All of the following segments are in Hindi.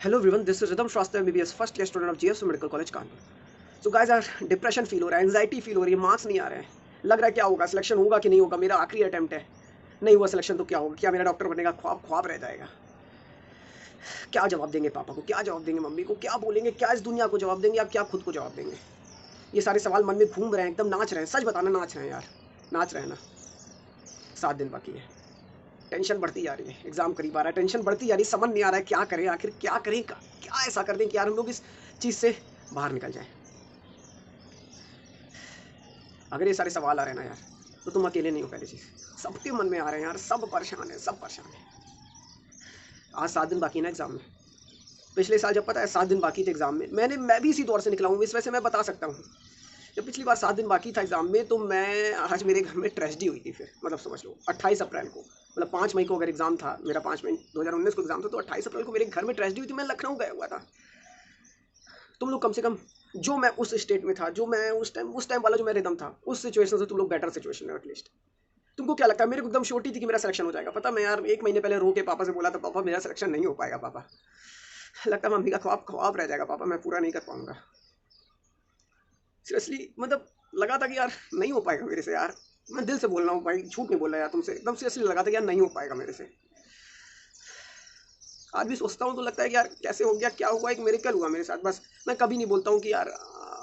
Hello everyone, this is Rhythm Shrastha MBBS first year student of GS Medical College Kanpur. So guys यार डिप्रेशन फील हो रहा है, एंजाइटी फील हो रही है, मार्क्स नहीं आ रहे हैं. लग रहा है क्या होगा, सिलेक्शन होगा कि नहीं होगा. मेरा आखिरी अटेम्प्ट है, नहीं हुआ सिलेक्शन तो क्या होगा, क्या मेरा डॉक्टर बनने का ख्वाब ख्वाब रह जाएगा. क्या जवाब देंगे पापा को, क्या जवाब देंगे मम्मी को, क्या बोलेंगे, क्या इस दुनिया को जवाब देंगे, आप क्या खुद को जवाब देंगे. ये सारे सवाल मन में घूम रहे हैं, एकदम नाच रहे हैं. सच बताना, नाच रहे हैं यार, नाच रहे हैं ना. 7 दिन बाकी है, टेंशन बढ़ती जा रही है, एग्जाम करीब आ रहा है, टेंशन बढ़ती जा रही है, समझ नहीं आ रहा है क्या करें, आखिर क्या करें, क्या ऐसा कर दें कि यार हम लोग इस चीज़ से बाहर निकल जाएं. अगर ये सारे सवाल आ रहे हैं ना यार, तो तुम अकेले नहीं हो. पहली चीज़, सबके मन में आ रहे हैं यार, सब परेशान है, सब परेशान है. आज 7 दिन बाकी है ना एग्जाम में. पिछले साल जब पता है 7 दिन बाकी थे एग्जाम में, मैं भी इसी दौर से निकला हूँ, इस वजह से मैं बता सकता हूँ. जब पिछली बार 7 दिन बाकी था एग्जाम में, तो मैं आज मेरे घर में ट्रेजेडी हुई थी. फिर मतलब समझ लो 28 अप्रैल को, मतलब 5 मई को अगर एग्जाम था मेरा, 5 मई 2019 को एग्जाम था, तो 28 अप्रैल को मेरे घर में ट्रेजेडी हुई थी. मैं लखनऊ गया हुआ था. तुम लोग कम से कम, जो मैं उस स्टेट में था, जो मैं उस टाइम वाला जो मैं रिदम था, उस सिचुएशन से तुम लोग बेटर सिचुएशन में एटलीस्ट. तुमको क्या लगता है, मेरे को एकदम श्योरिटी थी कि मेरा सिलेक्शन हो जाएगा. पता मैं यार 1 महीने पहले रो के पापा से बोला था, पापा मेरा सिलेक्शन नहीं हो पाएगा पापा. लगता मम्मी का ख्वाब ख्वाब रह जाएगा पापा, मैं पूरा नहीं कर पाऊंगा. सीरियसली मतलब लगा था कि यार नहीं हो पाएगा मेरे से यार. मैं दिल से बोल रहा हूँ भाई, झूठ नहीं बोल रहा यार तुमसे, एकदम सीरियसली लगा था कि यार नहीं हो पाएगा मेरे से. आज भी सोचता हूँ तो लगता है कि यार कैसे हो गया, क्या हुआ, एक मिरेकल हुआ मेरे साथ. बस मैं कभी नहीं बोलता हूँ कि यार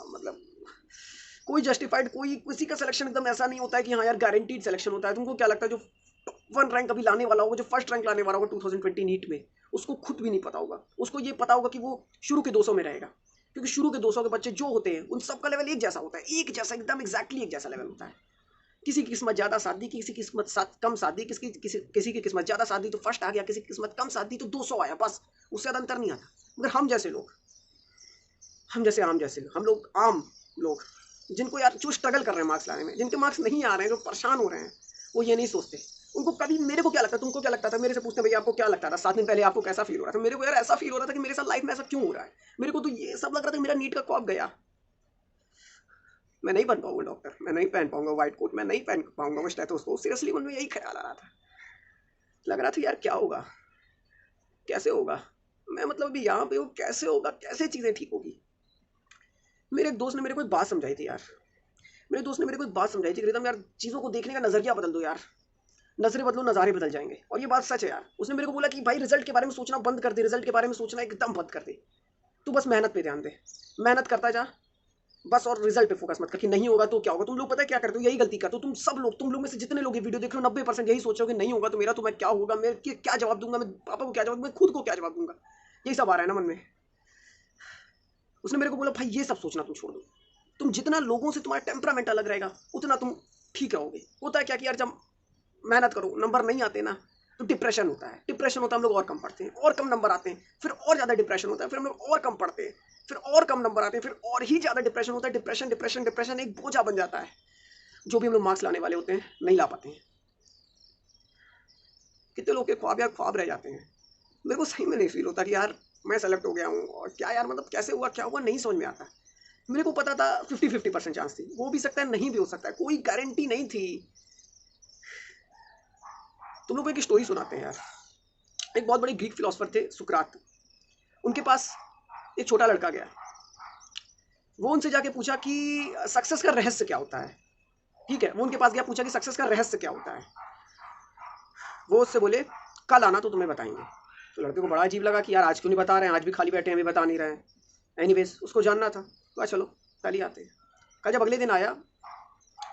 मतलब कोई जस्टिफाइड, कोई किसी का सिलेक्शन एकदम ऐसा नहीं होता है कि हाँ यार गारंटीड सिलेक्शन होता है. तुमको क्या लगता है जो टॉप 1 रैंक अभी लाने वाला होगा, जो फर्स्ट रैंक लाने वाला होगा 2020 नीट में, उसको खुद भी नहीं पता होगा. उसको ये पता होगा कि वो शुरू के 200 में रहेगा, क्योंकि शुरू के 200 के बच्चे जो होते हैं उन सबका लेवल एक जैसा होता है, एक जैसा, एकदम एग्जैक्टली एक जैसा लेवल होता है. किसी की किस्मत ज़्यादा साथ दी, किसी की किस्मत कम साथ दी, किसी की किस्मत ज़्यादा साथ दी तो फर्स्ट आ गया, किसी की किस्मत कम साथ दी तो 200 आया, बस उससे ज़्यादा अंतर नहीं आता. मगर हम जैसे लोग, हम लोग आम लोग, जिनको यार जो स्ट्रगल कर रहे हैं मार्क्स लाने में, जिनके मार्क्स नहीं आ रहे हैं, जो परेशान हो रहे हैं, वो ये नहीं सोचते. उनको कभी, मेरे को क्या लगता है, तुमको क्या लगता था, मेरे से पूछते भैया आपको क्या लगता था 7 दिन पहले, आपको कैसा फील हो रहा था. मेरे को यार ऐसा फील हो रहा था कि मेरे साथ लाइफ में ऐसा क्यों हो रहा है. मेरे को तो ये सब लग रहा था कि मेरा नीट का ख्वाब गया, मैं नहीं बन पाऊंगा डॉक्टर, मैं नहीं पहन पाऊंगा व्हाइट कोट, मैं नहीं पहन पाऊंगा वो स्टेथोस्कोप. सीरियसली मन में यही ख्याल आ रहा था. लग रहा था यार क्या होगा, कैसे होगा. मैं मतलब अभी यहाँ पे हूँ, कैसे होगा, कैसे चीज़ें ठीक होगी. मेरे एक दोस्त ने मेरे को एक बात समझाई थी यार, मेरे दोस्त ने मेरे को एक बात समझाई थी कि रिदम यार, चीज़ों को देखने का नज़रिया बदल दो यार, नजरें बदलो नज़ारे बदल जाएंगे. और ये बात सच है यार. उसने मेरे को बोला कि भाई रिजल्ट के बारे में सोचना बंद कर दे, रिजल्ट के बारे में सोचना एकदम बंद कर दे. तू बस मेहनत पे ध्यान दे, मेहनत करता जा बस, और रिजल्ट पे फोकस मत कर कि नहीं होगा तो क्या होगा. तुम लोग पता है क्या करते हो, यही गलती करते हो तुम सब लोग. तुम लोग में से जितने लोग ये वीडियो देख रहे हो 90% यही सोच रहे हो कि नहीं होगा तो मेरा, तो मैं क्या होगा, मैं क्या जवाब दूंगा, मैं पापा को क्या जवाब दूंगा, खुद को क्या जवाब दूंगा. यही सब आ रहा है ना मन में. उसने मेरे को बोला भाई ये सब सोचना तुम छोड़ दो. तुम जितना लोगों से तुम्हारा टेम्परामेंट अलग रहेगा, उतना तुम ठीक रहोगे. होता है क्या कि यार जब मेहनत करो नंबर नहीं आते ना, तो डिप्रेशन होता है. डिप्रेशन होता है, हम लोग और कम पढ़ते हैं, और कम नंबर आते हैं, फिर और ज़्यादा डिप्रेशन होता है, फिर हम लोग और कम पढ़ते हैं, फिर और कम नंबर आते हैं, फिर और ही ज़्यादा डिप्रेशन होता है. डिप्रेशन डिप्रेशन डिप्रेशन एक बोझा बन जाता है. जो भी हम लोग मार्क्स लाने वाले होते हैं नहीं ला पाते हैं. कितने लोग के ख्वाब यार ख्वाब रह जाते हैं. मेरे को सही में नहीं फील होता कि यार मैं सेलेक्ट हो गया हूँ, और क्या यार मतलब कैसे हुआ, क्या हुआ, नहीं समझ में आता. मेरे को पता था 50-50% चांस थी, वो भी सकता है नहीं भी हो सकता है, कोई गारंटी नहीं थी. तुम लोग को एक स्टोरी सुनाते हैं यार. एक बहुत बड़े ग्रीक फिलोसफर थे सुकरात. उनके पास एक छोटा लड़का गया. वो उनसे जाके पूछा कि सक्सेस का रहस्य क्या होता है. ठीक है, वो उनके पास गया, पूछा कि सक्सेस का रहस्य क्या होता है. वो उससे बोले कल आना तो तुम्हें बताएंगे. तो लड़के को बड़ा अजीब लगा कि यार आज क्यों नहीं बता रहे हैं, आज भी खाली बैठे हैं, अभी बता नहीं रहे हैं. एनीवेज उसको जानना था, तो चलो कल ही आते हैं. कल जब अगले दिन आया,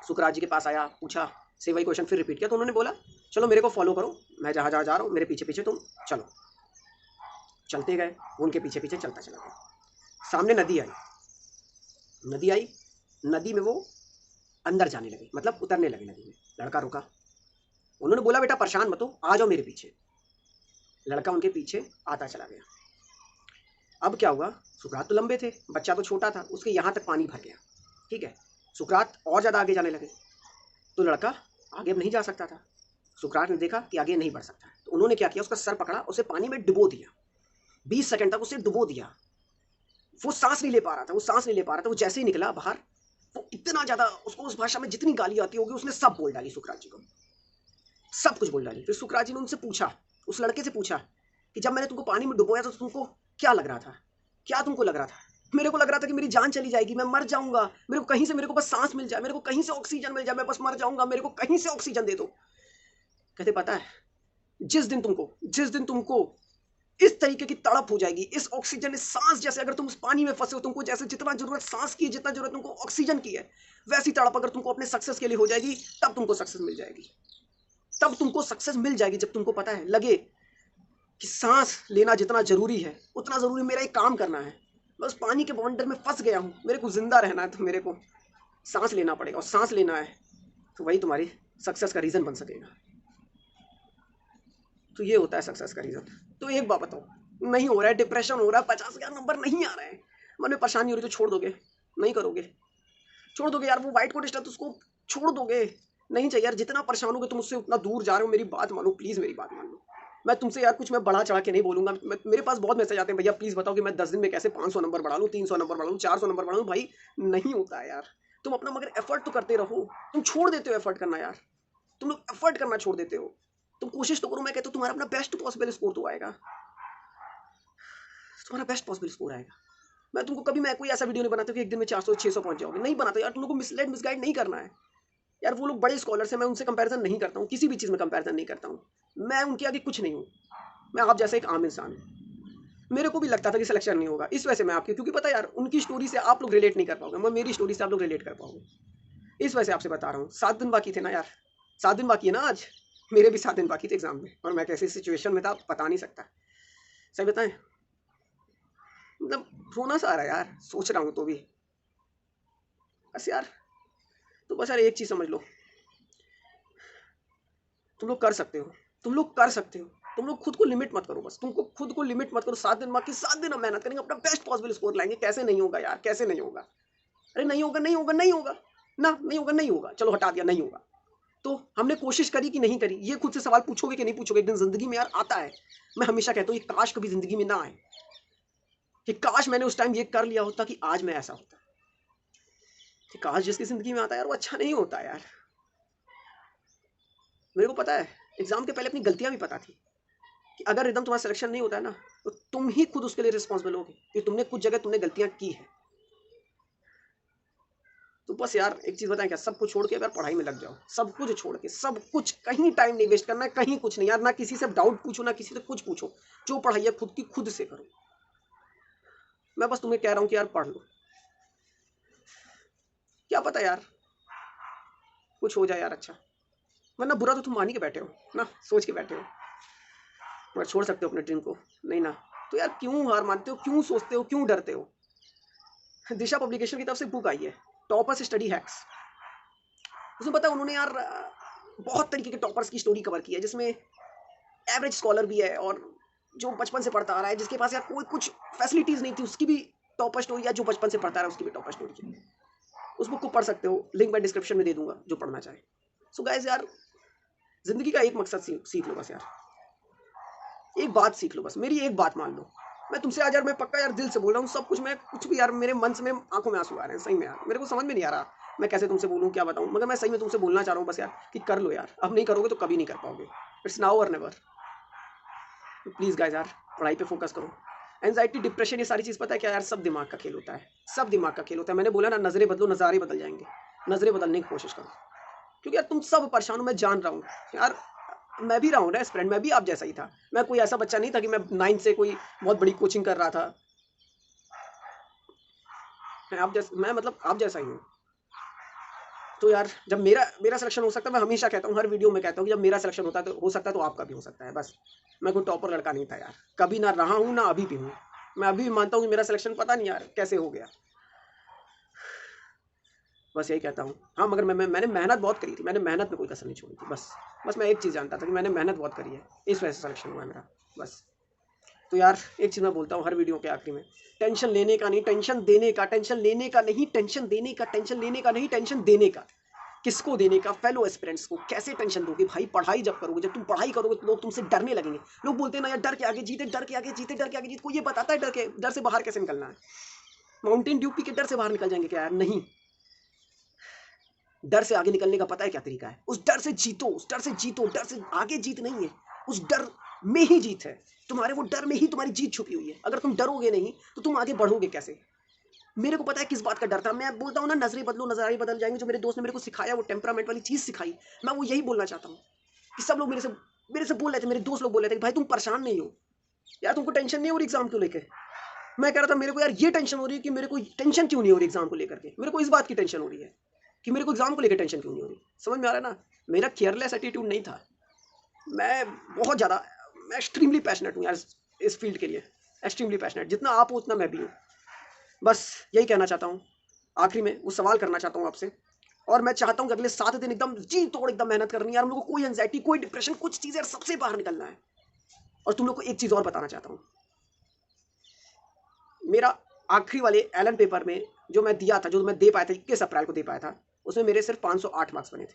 सुकरात जी के पास आया, पूछा, से वही क्वेश्चन फिर रिपीट किया. तो उन्होंने बोला चलो मेरे को फॉलो करो, मैं जहाँ जहाँ जा रहा हूँ मेरे पीछे पीछे तुम चलो. चलते गए, वो उनके पीछे पीछे चलता चला गया. सामने नदी आई. नदी आई, नदी में वो अंदर जाने लगे, मतलब उतरने लगे नदी में. लड़का रुका. उन्होंने बोला बेटा परेशान मत हो, आ जाओ मेरे पीछे. लड़का उनके पीछे आता चला गया. अब क्या हुआ, सुकरात तो लंबे थे, बच्चा तो छोटा था, उसके यहाँ तक पानी भर गया. ठीक है, सुकरात और ज़्यादा आगे जाने लगे, तो लड़का आगे अब नहीं जा सकता था. सुकरात ने देखा कि आगे नहीं बढ़ सकता है, तो उन्होंने क्या किया, उसका सर पकड़ा, उसे पानी में डुबो दिया. 20 सेकंड तक उसे डुबो दिया. वो सांस नहीं ले पा रहा था, वो सांस नहीं ले पा रहा था. वो जैसे ही निकला बाहर, वो इतना ज़्यादा, उसको उस भाषा में जितनी गाली आती होगी उसने सब बोल डाली सुकरात जी को, सब कुछ बोल डाली. फिर सुकरात जी ने उनसे पूछा, उस लड़के से पूछा कि जब मैंने तुमको पानी में डुबोया तो तुमको क्या लग रहा था? क्या तुमको लग रहा था? मेरे को लग रहा था कि मेरी जान चली जाएगी, मैं मर जाऊंगा, मेरे को कहीं से, मेरे को बस सांस मिल जाए, मेरे को कहीं से ऑक्सीजन मिल जाए, मैं बस मर जाऊंगा, मेरे को कहीं से ऑक्सीजन दे दो। कहते पता है, जिस दिन तुमको इस तरीके की तड़प हो जाएगी, इस ऑक्सीजन, इस सांस, जैसे अगर तुम उस पानी में फंसे हो, तुमको जैसे जितना जरूरत सांस की है, जितना जरूरत तुमको ऑक्सीजन की है, वैसी तड़प अगर तुमको अपने सक्सेस के लिए हो जाएगी, तब तुमको सक्सेस मिल जाएगी। तब तुमको सक्सेस मिल जाएगी जब तुमको पता है, लगे कि सांस लेना जितना जरूरी है, उतना जरूरी मेरा एक काम करना है। मैं उस पानी के बॉन्डर में फंस गया हूं, मेरे को जिंदा रहना है, तो मेरे को सांस लेना पड़ेगा, और सांस लेना है तो वही तुम्हारी सक्सेस का रीजन बन सकेगा। तो ये होता है सक्सेस का रीजन। तो एक बात बताओ, नहीं हो रहा है, डिप्रेशन हो रहा है, 50,000 नंबर नहीं आ रहे हैं, मन में परेशानी हो रही, तो छोड़ दोगे? नहीं करोगे? छोड़ दोगे यार, वो व्हाइट कोट स्टाइल, तो उसको छोड़ दोगे? नहीं चाहिए यार, जितना परेशान होगे तुम उससे उतना दूर जा रहे हो। मेरी बात मानो, प्लीज मेरी बात मान लो। मैं तुमसे यार कुछ मैं बढ़ा चढ़ा के नहीं बोलूंगा। मेरे पास बहुत मैसेज आते हैं, भैया प्लीज बताओ कि मैं 10 दिन में कैसे 500 नंबर बढ़ा लूँ, 300 नंबर बढ़ा लूँ, 400 नंबर बढ़ा लूँ। भाई नहीं होता है यार, तुम अपना मगर एफर्ट तो करते रहो। तुम छोड़ देते हो एफर्ट करना यार, तुम लोग एफर्ट करना छोड़ देते हो। तुम कोशिश तो करो, मैं कहता हूँ तुम्हारा अपना बेस्ट पॉसिबल स्कोर तो आएगा, तुम्हारा बेस्ट पॉसिबल स्कोर आएगा। मैं तुमको कभी, मैं कोई ऐसा वीडियो नहीं बनाता कि एक दिन में 400 600 पहुंच जाओगे, नहीं बनाता यार। तुम लोग को मिसलेड मिसगाइड नहीं करना है यार। वो लोग बड़े स्कॉलर्स हैं, मैं उनसे कंपैरिजन नहीं करता हूँ, किसी भी चीज़ में कंपैरिजन नहीं करता हूँ। मैं उनके आगे कुछ नहीं हूँ, मैं आप जैसा एक आम इंसान हूँ। मेरे को भी लगता था कि सिलेक्शन नहीं होगा, इस वजह से मैं आपके, क्योंकि पता यार उनकी स्टोरी से आप लोग रिलेट नहीं कर पाओगे, मैं मेरी स्टोरी से आप लोग रिलेट कर पाओगे, इस वजह से आपसे बता रहा हूँ। 7 दिन बाकी थे ना यार, 7 दिन बाकी है ना आज। मेरे भी 7 दिन बाकी थे एग्जाम में, और मैं कैसी सिचुएशन में था बता नहीं सकता। सही बताएं, मतलब रोना सा आ रहा है यार, सोच रहा हूँ तो भी बस यार। तो बस यार एक चीज़ समझ लो, तुम लोग कर सकते हो, तुम लोग कर सकते हो। तुम लोग खुद को लिमिट मत करो, बस तुमको खुद को लिमिट मत करो। 7 दिन बाकी, 7 दिन हम मेहनत करेंगे, अपना बेस्ट पॉसिबल स्कोर लाएंगे। कैसे नहीं होगा यार, कैसे नहीं होगा? अरे नहीं होगा, नहीं होगा, नहीं होगा ना, नहीं होगा, नहीं होगा, चलो हटा दिया, नहीं होगा। तो हमने कोशिश करी कि नहीं करी, ये खुद से सवाल पूछोगे कि नहीं पूछोगे? एक दिन जिंदगी में यार आता है। मैं हमेशा कहता हूँ ये काश कभी जिंदगी में ना आए, कि काश मैंने उस टाइम ये कर लिया होता कि आज मैं ऐसा होता। कि काश जिसकी जिंदगी में आता है यार, वो अच्छा नहीं होता यार। मेरे को पता है, एग्जाम के पहले अपनी गलतियां भी पता थी, कि अगर एकदम तुम्हारा सिलेक्शन नहीं होता है ना, तो तुम ही खुद उसके लिए रिस्पॉन्सिबल होगे, कि तुमने कुछ जगह तुमने गलतियां की है। तो बस यार एक चीज बताएं क्या, सब कुछ छोड़ के यार पढ़ाई में लग जाओ। सब कुछ छोड़ के, सब कुछ, कहीं टाइम नहीं वेस्ट करना है, कहीं कुछ नहीं यार। ना किसी से डाउट पूछो, ना किसी से कुछ पूछो, जो पढ़ाई है खुद की खुद से करो। मैं बस तुम्हें कह रहा हूँ कि यार पढ़ लो, क्या पता यार कुछ हो जाए यार अच्छा। वरना बुरा तो तुम मान ही के बैठे हो ना, सोच के बैठे हो, मगर छोड़ सकते हो अपने ड्रीम को नहीं ना। तो यार क्यों हार मानते हो, क्यों सोचते हो, क्यों डरते हो? दिशा पब्लिकेशन की तरफ से बुक आई है, टॉपर्स स्टडी हैक्स। उसमें पता है उन्होंने यार बहुत तरीके के टॉपर्स की स्टोरी कवर की है, जिसमें एवरेज स्कॉलर भी है, और जो बचपन से पढ़ता आ रहा है, जिसके पास यार कोई कुछ फैसिलिटीज नहीं थी, उसकी भी टॉपर स्टोरी, या जो बचपन से पढ़ता रहा है उसकी भी टॉपर स्टोरी है। उस बुक को पढ़ सकते हो, लिंक मैं डिस्क्रिप्शन में दे दूंगा, जो पढ़ना चाहे। सो गाइस यार, जिंदगी का एक मकसद सीख लो बस यार, एक बात सीख लो बस, मेरी एक बात मान लो। मैं तुमसे आज यार, मैं पक्का यार दिल से बोल रहा हूँ सब कुछ, मैं कुछ भी यार, मेरे मन से, में आंखों में आंसू आ रहे हैं सही में यार। मेरे को समझ में नहीं आ रहा मैं कैसे तुमसे बोलूँ, क्या बताऊँ, मगर मैं सही में तुमसे बोलना चाह रहा हूँ बस यार, कि कर लो यार। अब नहीं करोगे तो कभी नहीं कर पाओगे, इट्स नाउ और नेवर। तो प्लीज़ गाइस यार, पढ़ाई पे फोकस करो। एंजाइटी, डिप्रेशन, ये सारी चीज़ पता है क्या यार, सब दिमाग का खेल होता है, सब दिमाग का खेल होता है। मैंने बोला ना, नज़रें बदलो, नज़ारे बदल जाएंगे। नज़रें बदलने की कोशिश करो, क्योंकि यार तुम सब परेशान हो, मैं जान रहा हूँ यार। मैं भी रहा हूँ ना फ्रेंड, मैं भी आप जैसा ही था। मैं कोई ऐसा बच्चा नहीं था कि मैं 9 से कोई बहुत बड़ी कोचिंग कर रहा था। मैं मतलब आप जैसा ही हूँ। तो यार जब मेरा मेरा सिलेक्शन हो सकता है, मैं हमेशा कहता हूँ, हर वीडियो में कहता हूँ कि जब मेरा सिलेक्शन होता है तो हो सकता है, तो आपका भी हो सकता है। बस मैं कोई टॉपर लड़का नहीं था यार, कभी ना रहा हूँ, ना अभी भी हूँ। मैं अभी भी मानता हूँ कि मेरा सिलेक्शन पता नहीं यार कैसे हो गया, बस यही कहता हूँ। हाँ मगर मैंने मेहनत बहुत करी थी, मैंने मेहनत में कोई कसर नहीं छोड़ी थी। बस मैं एक चीज़ जानता था कि मैंने मेहनत बहुत करी है, इस वजह से सिलेक्शन हुआ है मेरा, बस। तो यार एक चीज़ मैं बोलता हूँ हर वीडियो के आखिरी में, टेंशन लेने का नहीं, टेंशन देने का। टेंशन लेने का नहीं, टेंशन देने का। टेंशन लेने का नहीं, टेंशन देने का। किसको देने का? फेलो एस्पिरेंट्स को। कैसे टेंशन दोगे भाई? पढ़ाई जब करोगे, जब तुम पढ़ाई करोगे तो लोग तुमसे डरने लगेंगे। लोग बोलते हैं ना यार, डर के आगे जीते, डर के आगे जीते, डर के आगे जीते। कोई ये बताता है डर से बाहर कैसे निकलना है? माउंटेन ड्यू पी के डर से बाहर निकल जाएंगे क्या यार? नहीं। डर से आगे निकलने का पता है क्या तरीका है? उस डर से जीतो, उस डर से जीतो। डर से आगे जीत नहीं है, उस डर में ही जीत है, तुम्हारे वो डर में ही तुम्हारी जीत छुपी हुई है। अगर तुम डरोगे नहीं तो तुम आगे बढ़ोगे कैसे? मेरे को पता है किस बात का डर था। मैं बोलता हूँ ना, नजरें बदलो नजरिए बदल जाएंगे। जो मेरे दोस्त ने मेरे को सिखाया, वो टेम्परामेंट वाली चीज सिखाई, मैं वो यही बोलना चाहता हूँ कि सब लोग मेरे से बोल रहे थे, मेरे दोस्त लोग बोल रहे थे कि भाई तुम परेशान नहीं हो यार, तुमको टेंशन नहीं हो रही एग्जाम को लेके। मैं कह रहा था मेरे को यार ये टेंशन हो रही है कि मेरे को टेंशन क्यों नहीं हो रही एग्जाम को लेकर के। मेरे को इस बात की टेंशन हो रही है कि मेरे को एग्जाम को लेकर टेंशन क्यों नहीं हो रही। समझ में आ रहा है ना? मेरा केयरलेस एटीट्यूड नहीं था, मैं बहुत ज़्यादा, मैं एक्सट्रीमली पैशनेट हूँ यार इस फील्ड के लिए, एक्सट्रीमली पैशनेट। जितना आप हो उतना मैं भी हूँ। बस यही कहना चाहता हूँ। आखिरी में वो सवाल करना चाहता हूँ आपसे, और मैं चाहता हूँ कि अगले 7 दिन एकदम जी तोड़ एकदम मेहनत करनी है यार। हम लोग को कोई एंजाइटी, कोई डिप्रेशन, कुछ चीज़ें यार सबसे बाहर निकलना है। और तुम लोग को एक चीज़ और बताना चाहता हूँ, मेरा आखिरी वाले एलन पेपर में जो मैं दिया था, जो मैं दे पाया था 21 अप्रैल को दे पाया था, उसमें मेरे सिर्फ 508 मार्क्स बने थे,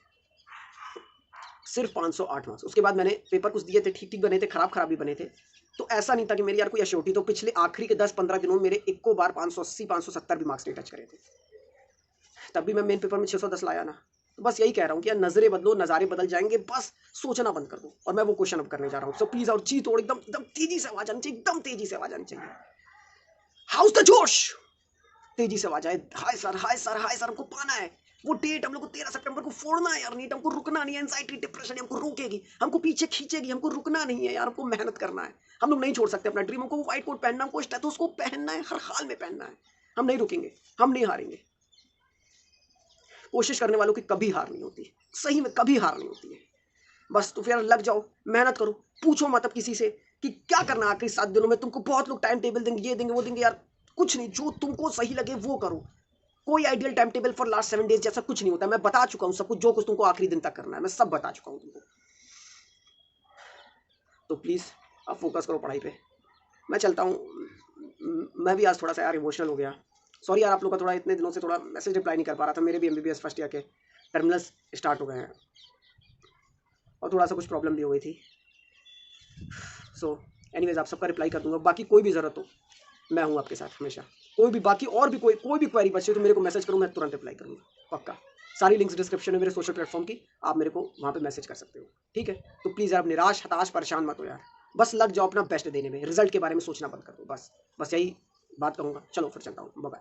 सिर्फ 508 मार्क्स। उसके बाद मैंने पेपर कुछ दिए थे, ठीक ठीक बने थे, खराब खराब भी बने थे। तो ऐसा नहीं था कि मेरी यार कोई अश्योरिटी। तो पिछले आखिरी के 10-15 दिनों में मेरे इक्को बार 580 570 भी मार्क्स नहीं टच करे थे, तब भी मैं मेन पेपर में 610 लाया ना। तो बस यही कह रहा हूँ कि यार नजरें बदलो, नज़ारे बदल जाएंगे, बस सोचना बंद कर दो। और मैं वो क्वेश्चन अब करने जा रहा हूँ। सो प्लीज, और जी तोड़ एकदम एकदम तेजी से आवाज आनी चाहिए, एकदम तेजी से आवाज आनी चाहिए। हाउस द जोश, तेजी से आवाज आए, hi sir, hi sir, hi sir, हमको पाना है। वो डेट हम लोग को 13 सितंबर को फोड़ना है यार। नीट हमको रुकना नहीं है। एंजाइटी डिप्रेशन हमको रोकेगी, हमको पीछे खींचेगी, हमको रुकना नहीं है यार। हमको मेहनत करना है, हम लोग नहीं छोड़ सकते अपना ड्रीम। हमको वो व्हाइट कोट पहनना, हमको स्टेथोस्कोप पहनना है, हर हाल में पहनना है। हम नहीं रुकेंगे, हम नहीं हारेंगे। कोशिश करने वालों की कभी हार नहीं होती, सही में कभी हार नहीं होती है। बस तो फिर लग जाओ, मेहनत करो, पूछो मत अब किसी से कि क्या करना है आखिरी 7 दिनों में। तुमको बहुत लोग टाइम टेबल देंगे, ये देंगे, वो देंगे यार, कुछ नहीं। जो तुमको सही लगे वो करो। कोई ideal time table for last 7 days जैसा कुछ नहीं होता। मैं बता चुका हूं सब कुछ, जो कुछ तुमको आखिरी दिन तक करना है मैं सब बता चुका हूं तुमको। तो प्लीज अब फोकस करो पढ़ाई पे। मैं चलता हूँ। मैं भी आज थोड़ा सा यार इमोशनल हो गया। सॉरी यार, आप लोग का थोड़ा इतने दिनों से थोड़ा मैसेज रिप्लाई नहीं कर पा रहा था। मेरे भी एमबीबीएस फर्स्ट ईयर के टर्मिनल्स स्टार्ट हो गए हैं और थोड़ा सा कुछ प्रॉब्लम भी हो गई थी। सो एनीवेज, आप सबका रिप्लाई कर दूंगा। बाकी कोई भी ज़रूरत हो मैं हूँ आपके साथ हमेशा। कोई भी बाकी और भी कोई भी क्वेरी बचे तो मेरे को मैसेज करो, मैं तुरंत रिप्लाई करूँगा पक्का। सारी लिंक्स डिस्क्रिप्शन में मेरे सोशल प्लेटफॉर्म की, आप मेरे को वहाँ पे मैसेज कर सकते हो, ठीक है? तो प्लीज़ यार निराश, हताश, परेशान मत हो यार। बस लग जाओ अपना बेस्ट देने में, रिजल्ट के बारे में सोचना बंद कर दो। बस यही बात कहूँगा। चलो फिर चलता हूँ, बाय बाय।